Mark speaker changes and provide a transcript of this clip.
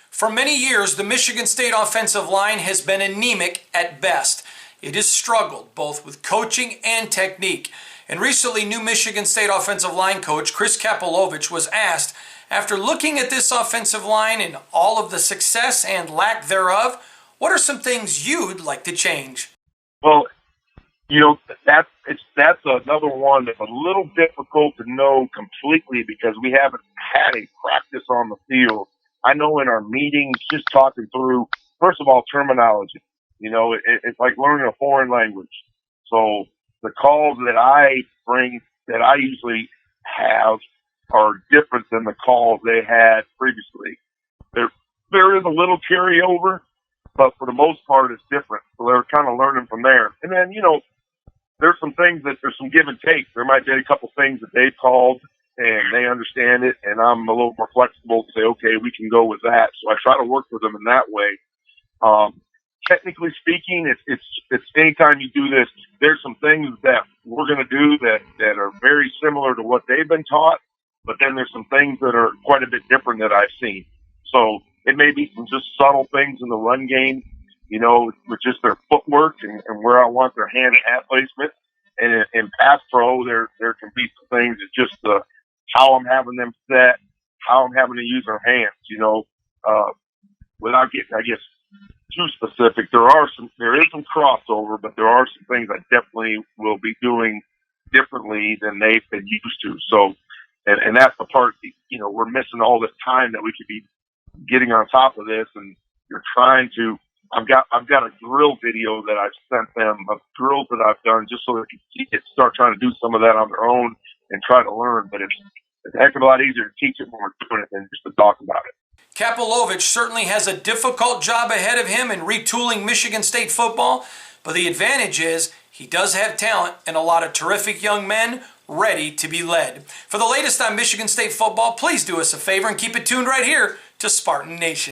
Speaker 1: For many years, the Michigan State offensive line has been anemic at best. It has struggled both with coaching and technique. And recently, new Michigan State offensive line coach Chris Kapilovic was asked, after looking at this offensive line and all of the success and lack thereof, what are some things you'd like to change?
Speaker 2: Well, that's another one that's a little difficult to know completely because we haven't had a practice on the field. I know in our meetings, just talking through, first of all, terminology. It's like learning a foreign language. So the calls that I bring, that I usually have, are different than the calls they had previously. There is a little carryover, but for the most part, it's different. So they're kind of learning from there. And then, there's some things there's some give and take. There might be a couple things that they called and they understand it, and I'm a little more flexible to say, okay, we can go with that. So I try to work with them in that way. Technically speaking, it's anytime you do this, there's some things that we're going to do that are very similar to what they've been taught, but then there's some things that are quite a bit different that I've seen. So it may be some just subtle things in the run game, with just their footwork and where I want their hand and hat placement. And in pass pro, there can be some things that just how I'm having them set, how I'm having to use their hands, without getting, I guess, too specific. There is some crossover, but there are some things I definitely will be doing differently than they've been used to. So, and that's the part, we're missing all this time that we could be getting on top of this, and you're trying to. I've got a drill video that I've sent them of drills that I've done just so they can see it, start trying to do some of that on their own and try to learn. But it's a heck of a lot easier to teach it when we're doing it than just to talk about it.
Speaker 1: Kapilovic certainly has a difficult job ahead of him in retooling Michigan State football, but the advantage is he does have talent and a lot of terrific young men ready to be led. For the latest on Michigan State football, please do us a favor and keep it tuned right here to Spartan Nation.